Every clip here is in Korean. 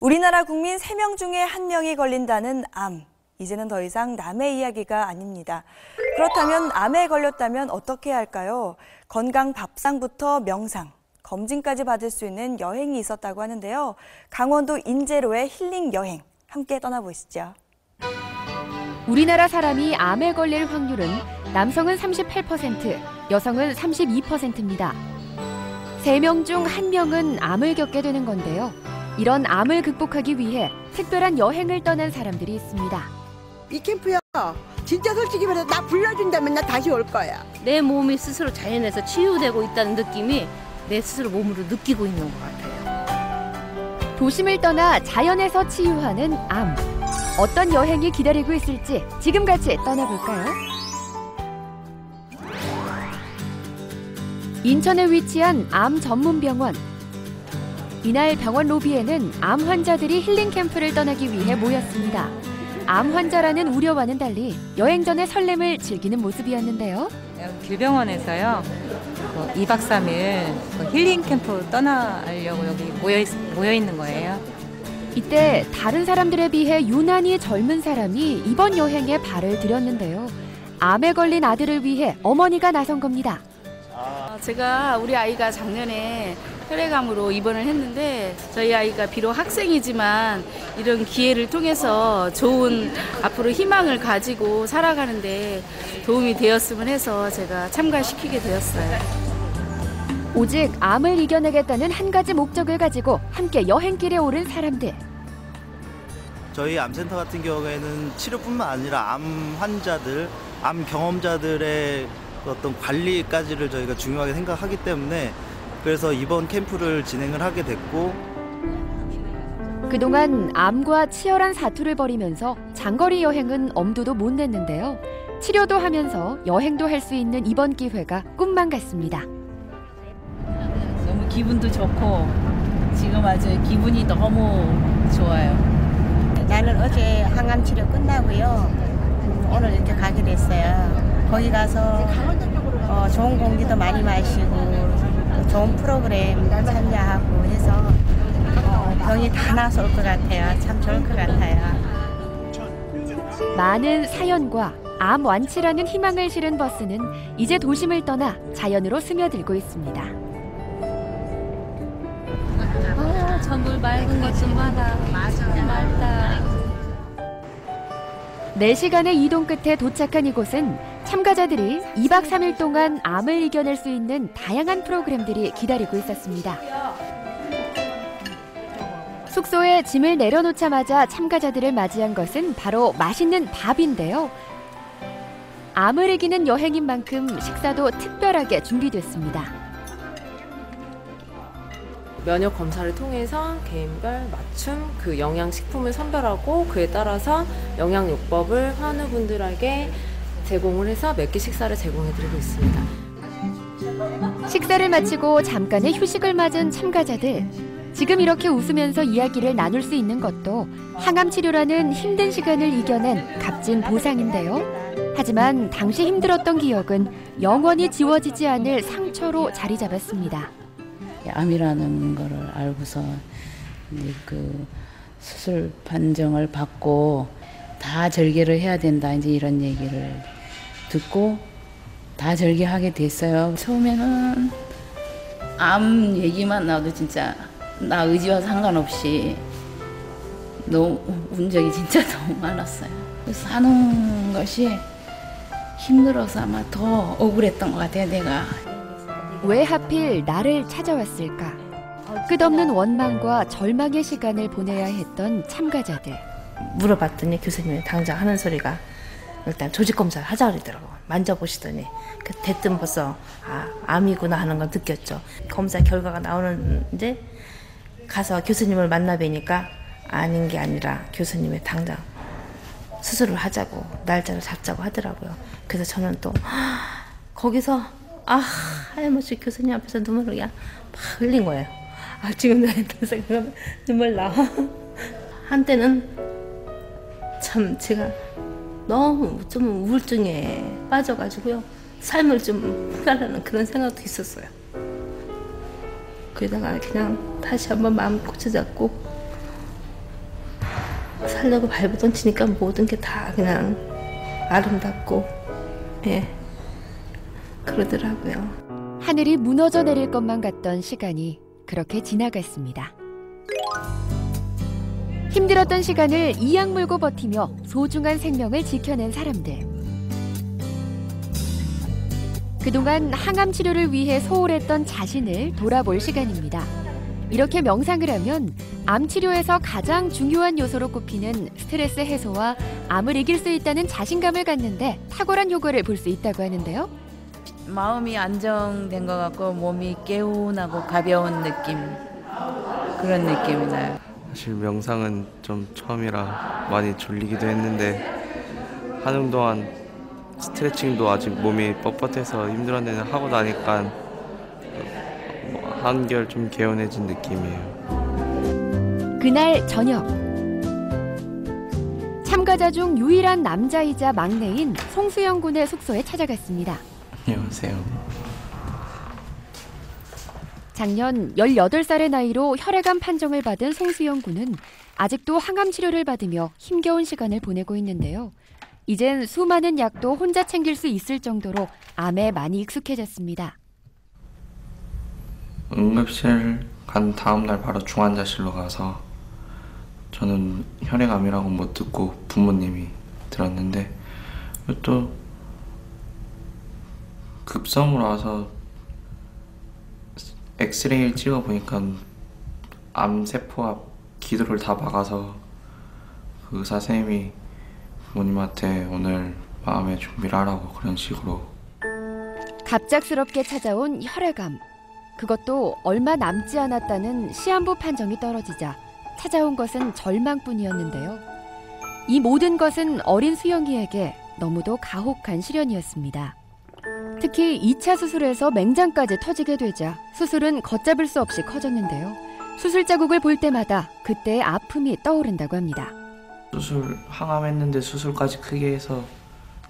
우리나라 국민 3명 중에 1명이 걸린다는 암. 이제는 더 이상 남의 이야기가 아닙니다. 그렇다면 암에 걸렸다면 어떻게 해야 할까요? 건강 밥상부터 명상, 검진까지 받을 수 있는 여행이 있었다고 하는데요. 강원도 인제로의 힐링 여행, 함께 떠나보시죠. 우리나라 사람이 암에 걸릴 확률은 남성은 38%, 여성은 32%입니다. 3명 중 1명은 암을 겪게 되는 건데요. 이런 암을 극복하기 위해 특별한 여행을 떠난 사람들이 있습니다. 이 캠프요. 진짜 솔직히 말해서 나 불러준다면 나 다시 올 거야. 내 몸이 스스로 자연에서 치유되고 있다는 느낌이 내 스스로 몸으로 느끼고 있는 것 같아요. 도심을 떠나 자연에서 치유하는 암. 어떤 여행이 기다리고 있을지 지금 같이 떠나볼까요? 인천에 위치한 암 전문 병원. 이날 병원 로비에는 암 환자들이 힐링 캠프를 떠나기 위해 모였습니다. 암 환자라는 우려와는 달리 여행 전의 설렘을 즐기는 모습이었는데요. 길병원에서요. 2박 3일 힐링 캠프 떠나려고 여기 모여 있는 거예요. 이때 다른 사람들에 비해 유난히 젊은 사람이 이번 여행에 발을 들였는데요. 암에 걸린 아들을 위해 어머니가 나선 겁니다. 제가 우리 아이가 작년에 혈액암으로 입원을 했는데 저희 아이가 비록 학생이지만 이런 기회를 통해서 좋은 앞으로 희망을 가지고 살아가는데 도움이 되었으면 해서 제가 참가시키게 되었어요. 오직 암을 이겨내겠다는 한 가지 목적을 가지고 함께 여행길에 오른 사람들. 저희 암센터 같은 경우에는 치료뿐만 아니라 암 환자들, 암 경험자들의 어떤 관리까지를 저희가 중요하게 생각하기 때문에 그래서 이번 캠프를 진행을 하게 됐고, 그동안 암과 치열한 사투를 벌이면서 장거리 여행은 엄두도 못 냈는데요. 치료도 하면서 여행도 할 수 있는 이번 기회가 꿈만 같습니다. 너무 기분도 좋고 지금 아주 기분이 너무 좋아요. 나는 어제 항암 치료 끝나고요. 오늘 이렇게 가게 됐어요. 거기 가서 좋은 공기도 많이 마시고 좋은 프로그램 참여하고 해서 병이 다 나서 올 것 같아요. 참 좋을 것 같아요. 많은 사연과 암 완치라는 희망을 실은 버스는 이제 도심을 떠나 자연으로 스며들고 있습니다. 전물 맑은 것 좀 봐라. 맞아. 맑다. 4시간의 이동 끝에 도착한 이곳은 참가자들이 2박 3일 동안 암을 이겨낼 수 있는 다양한 프로그램들이 기다리고 있었습니다. 숙소에 짐을 내려놓자마자 참가자들을 맞이한 것은 바로 맛있는 밥인데요. 암을 이기는 여행인 만큼 식사도 특별하게 준비됐습니다. 면역 검사를 통해서 개인별 맞춤 그 영양식품을 선별하고 그에 따라서 영양요법을 환우분들에게 제공을 해서 몇 개 식사를 제공해드리고 있습니다. 식사를 마치고 잠깐의 휴식을 맞은 참가자들. 지금 이렇게 웃으면서 이야기를 나눌 수 있는 것도 항암 치료라는 힘든 시간을 이겨낸 값진 보상인데요. 하지만 당시 힘들었던 기억은 영원히 지워지지 않을 상처로 자리 잡았습니다. 암이라는 거를 알고서 이제 그 수술 판정을 받고 다 절개를 해야 된다 이제 이런 얘기를 듣고 다 절개하게 됐어요. 처음에는 암 얘기만 나도 진짜 나 의지와 상관없이 너무 운 적이 진짜 너무 많았어요. 사는 것이 힘들어서 아마 더 억울했던 것 같아요, 내가. 왜 하필 나를 찾아왔을까? 끝없는 원망과 절망의 시간을 보내야 했던 참가자들. 물어봤더니 교수님이 당장 하는 소리가 일단 조직검사를 하자 그러더라고. 만져보시더니 대뜸 벌써 암이구나 하는 걸 느꼈죠. 검사 결과가 나오는데 가서 교수님을 만나 뵈니까 아닌 게 아니라 교수님이 당장 수술을 하자고 날짜를 잡자고 하더라고요. 그래서 저는 또 거기서 하염없이 교수님 앞에서 눈물을 그냥 막 흘린 거예요. 지금 나한테 생각하면 눈물 나. 한때는 참 제가 너무 좀 우울증에 빠져가지고요. 삶을 좀 해달라는 그런 생각도 있었어요. 그러다가 그냥 다시 한번 마음 고쳐잡고 살려고 발부 던치니까 모든 게 다 그냥 아름답고 그러더라고요. 하늘이 무너져 내릴 것만 같던 시간이 그렇게 지나갔습니다. 힘들었던 시간을 이악 물고 버티며 소중한 생명을 지켜낸 사람들. 그동안 항암 치료를 위해 소홀했던 자신을 돌아볼 시간입니다. 이렇게 명상을 하면 암 치료에서 가장 중요한 요소로 꼽히는 스트레스 해소와 암을 이길 수 있다는 자신감을 갖는데 탁월한 효과를 볼 수 있다고 하는데요. 마음이 안정된 것 같고 몸이 개운하고 가벼운 느낌, 그런 느낌이 나요. 사실 명상은 좀 처음이라 많이 졸리기도 했는데 하는 동안 스트레칭도 아직 몸이 뻣뻣해서 힘들었는데 하고 나니까 한결 좀 개운해진 느낌이에요. 그날 저녁, 참가자 중 유일한 남자이자 막내인 송수영 군의 숙소에 찾아갔습니다. 안녕하세요. 작년 18살의 나이로 혈액암 판정을 받은 송수영 군은 아직도 항암 치료를 받으며 힘겨운 시간을 보내고 있는데요. 이젠 수많은 약도 혼자 챙길 수 있을 정도로 암에 많이 익숙해졌습니다. 응급실 간 다음날 바로 중환자실로 가서 저는 혈액암이라고 못 듣고 부모님이 들었는데 또 급성으로 와서 엑스레이를 찍어보니까 암세포와 기도를 다 막아서 그 의사 선생님이 부모님한테 오늘 마음의 준비를 하라고 그런 식으로. 갑작스럽게 찾아온 혈액암. 그것도 얼마 남지 않았다는 시한부 판정이 떨어지자 찾아온 것은 절망뿐이었는데요. 이 모든 것은 어린 수영이에게 너무도 가혹한 시련이었습니다. 특히 2차 수술에서 맹장까지 터지게 되자 수술은 걷잡을 수 없이 커졌는데요. 수술 자국을 볼 때마다 그때의 아픔이 떠오른다고 합니다. 수술 항암했는데 수술까지 크게 해서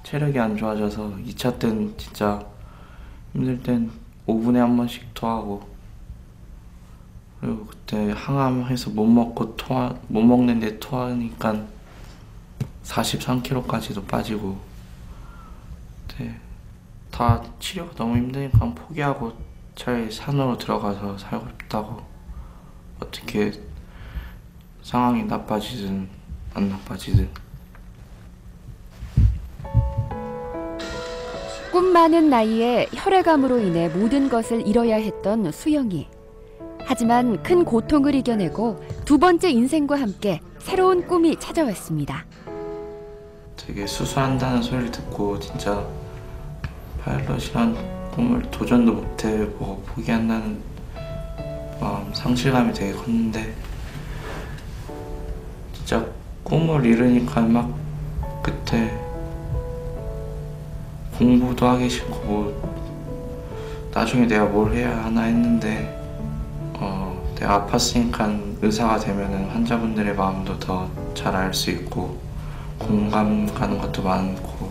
체력이 안 좋아져서 2차 땐 진짜 힘들 땐 5분에 한 번씩 토하고, 그리고 그때 항암해서 못 먹는데 토하니까 43kg까지도 빠지고, 그때 다 치료가 너무 힘드니까 포기하고 차라리 산으로 들어가서 살고 싶다고. 어떻게 상황이 나빠지든 안 나빠지든. 꿈 많은 나이에 혈액암으로 인해 모든 것을 잃어야 했던 수영이. 하지만 큰 고통을 이겨내고 두 번째 인생과 함께 새로운 꿈이 찾아왔습니다. 되게 수술한다는 소리를 듣고 진짜 파일럿이란 꿈을 도전도 못 해보고 포기한다는 마음, 상실감이 되게 컸는데 진짜 꿈을 이루니까 막 그때 공부도 하기 싫고 나중에 내가 뭘 해야 하나 했는데 내가 아팠으니까 의사가 되면은 환자분들의 마음도 더 잘 알 수 있고 공감 가는 것도 많고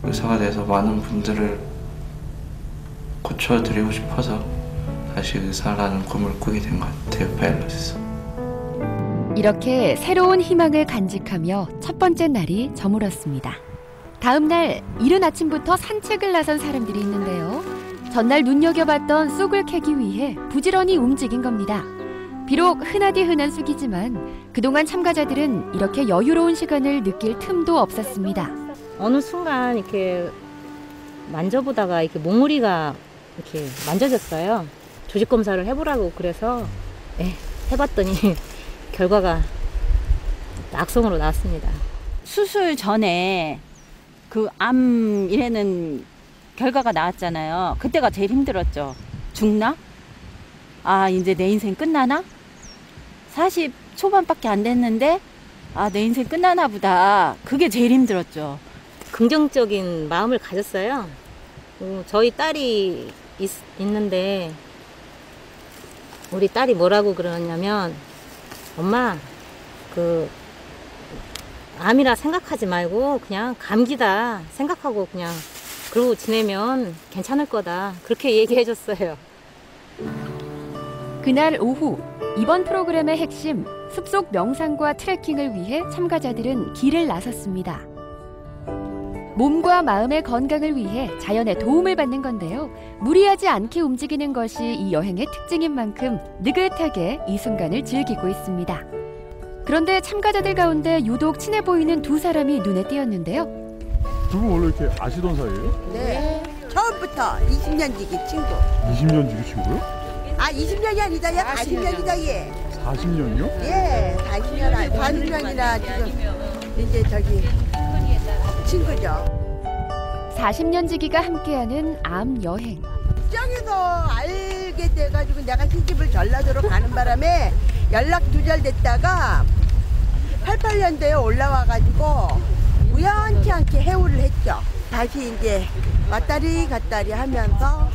의사가 돼서 많은 분들을 고쳐드리고 싶어서 다시 의사라는 꿈을 꾸게 된 것 같아요, 파일럿에서. 이렇게 새로운 희망을 간직하며 첫 번째 날이 저물었습니다. 다음 날 이른 아침부터 산책을 나선 사람들이 있는데요. 전날 눈여겨봤던 쑥을 캐기 위해 부지런히 움직인 겁니다. 비록 흔하디 흔한 쑥이지만 그동안 참가자들은 이렇게 여유로운 시간을 느낄 tum도 없었습니다. 어느 순간 이렇게 만져보다가 이렇게 몽우리가 이렇게 만져졌어요. 조직 검사를 해보라고 그래서 해봤더니 결과가 악성으로 나왔습니다. 수술 전에 그 암 이래는 결과가 나왔잖아요. 그때가 제일 힘들었죠. 죽나? 아, 이제 내 인생 끝나나? 40 초반밖에 안 됐는데 내 인생 끝나나 보다. 그게 제일 힘들었죠. 긍정적인 마음을 가졌어요. 저희 딸이 있는데 우리 딸이 뭐라고 그러냐면 엄마 암이라 생각하지 말고 그냥 감기다 생각하고 그냥 그러고 지내면 괜찮을 거다. 그렇게 얘기해 줬어요. 그날 오후 이번 프로그램의 핵심 숲속 명상과 트레킹을 위해 참가자들은 길을 나섰습니다. 몸과 마음의 건강을 위해 자연의 도움을 받는 건데요. 무리하지 않게 움직이는 것이 이 여행의 특징인 만큼 느긋하게 이 순간을 즐기고 있습니다. 그런데 참가자들 가운데 유독 친해 보이는 두 사람이 눈에 띄었는데요. 두 분 원래 이렇게 아시던 사이예요? 네. 처음부터 20년 지기 친구. 20년 지기 친구요? 아, 20년이 아니다. 야, 40년이다, 얘. 40년이요? 예, 40년이라 지금 이제 저기 친구죠. 40년 지기가 함께하는 암 여행. 시장에서 알게 돼가지고 내가 시집을 전라도로 가는 바람에 연락 두절됐다가 88년도에 올라와가지고 우연치 않게 해우를 했죠. 다시 이제 왔다리 갔다리 하면서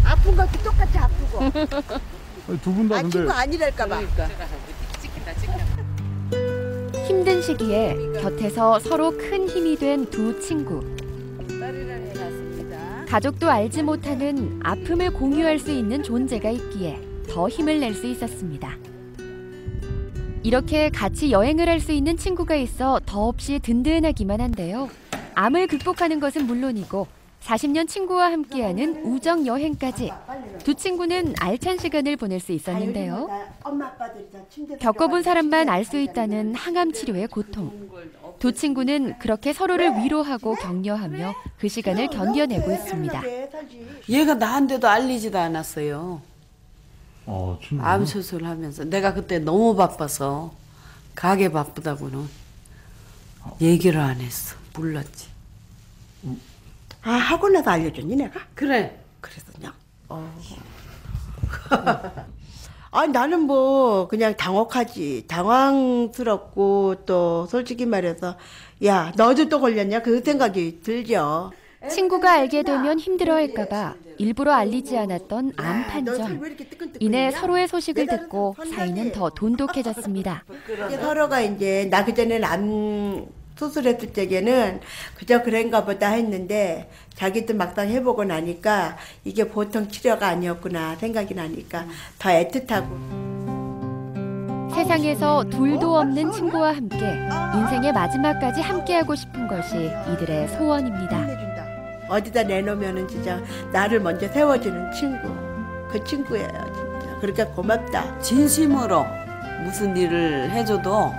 아픈 것도 똑같이 아프고. 두 분 다 근데 친구 아니랄까봐. 힘든 시기에 곁에서 서로 큰 힘이 된 두 친구. 가족도 알지 못하는 아픔을 공유할 수 있는 존재가 있기에 더 힘을 낼 수 있었습니다. 이렇게 같이 여행을 할 수 있는 친구가 있어 더없이 든든하기만 한데요. 암을 극복하는 것은 물론이고 40년 친구와 함께하는 우정 여행까지 두 친구는 알찬 시간을 보낼 수 있었는데요. 겪어본 사람만 알 수 있다는 항암 치료의 고통. 두 친구는 그렇게 서로를 위로하고 격려하며 그 시간을 견뎌내고 있습니다. 얘가 나한테도 알리지도 않았어요. 친구. 암 수술하면서 내가 그때 너무 바빠서 가게 바쁘다고는 얘기를 안 했어. 몰랐지. 아, 하고 나서 알려줬니 내가? 그래. 그랬었냐? 아, 나는 뭐 그냥 당황스럽고 또 솔직히 말해서 야, 너도 또 걸렸냐? 그 생각이 들죠. 친구가 알게 되면 힘들어할까봐 일부러 알리지 않았던 암 판정. 이내 서로의 소식을 듣고 사이는 더 돈독해졌습니다. 서로가 이제 나 그전에는 암 수술했을 적에는 그저 그런가 보다 했는데 자기도 막상 해보고 나니까 이게 보통 치료가 아니었구나 생각이 나니까 더 애틋하고. 세상에서 둘도 없는 친구와 함께 인생의 마지막까지 함께하고 싶은 것이 이들의 소원입니다. 어디다 내놓으면은 진짜 나를 먼저 세워주는 친구. 그 친구예요, 진짜. 그러니까 고맙다. 진심으로 무슨 일을 해줘도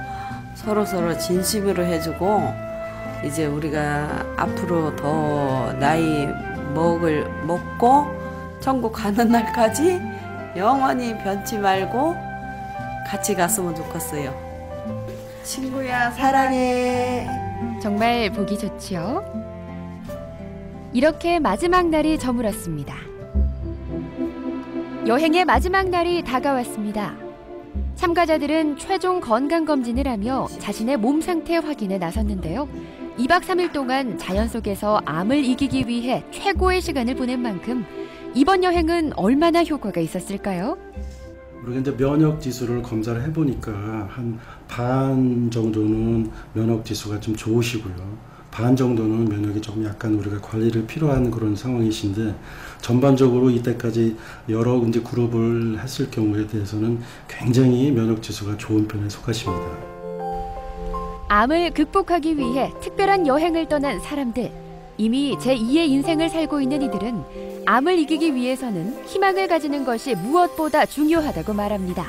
서로 진심으로 해주고 이제 우리가 앞으로 더 나이 먹고 천국 가는 날까지 영원히 변치 말고 같이 갔으면 좋겠어요. 친구야, 사랑해. 정말 보기 좋지요? 이렇게 마지막 날이 저물었습니다. 여행의 마지막 날이 다가왔습니다. 참가자들은 최종 건강검진을 하며 자신의 몸 상태 확인에 나섰는데요. 2박 3일 동안 자연 속에서 암을 이기기 위해 최고의 시간을 보낸 만큼 이번 여행은 얼마나 효과가 있었을까요? 우리가 이제 면역 지수를 검사를 해보니까 한 반 정도는 면역 지수가 좀 좋으시고요. 반 정도는 면역이 조금 약간 우리가 관리를 필요한 그런 상황이신데 전반적으로 이때까지 여러 이제 그룹을 했을 경우에 대해서는 굉장히 면역 지수가 좋은 편에 속하십니다. 암을 극복하기 위해 특별한 여행을 떠난 사람들. 이미 제2의 인생을 살고 있는 이들은 암을 이기기 위해서는 희망을 가지는 것이 무엇보다 중요하다고 말합니다.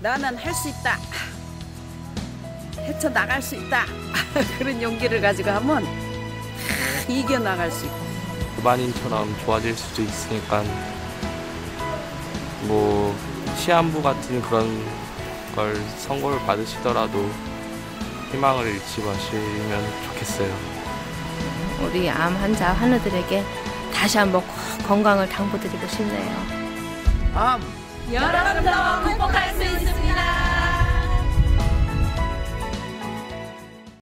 나는 할 수 있다. 헤쳐나갈 수 있다. 그런 용기를 가지고 하면 이겨나갈 수 있고. 일반인처럼 좋아질 수도 있으니까 뭐 시한부 같은 그런 걸 선고를 받으시더라도 희망을 잃지 마시면 좋겠어요. 우리 암 환자 환우들에게 다시 한번 꼭 건강을 당부드리고 싶네요. 암 여러분도 극복할 수 있습니다.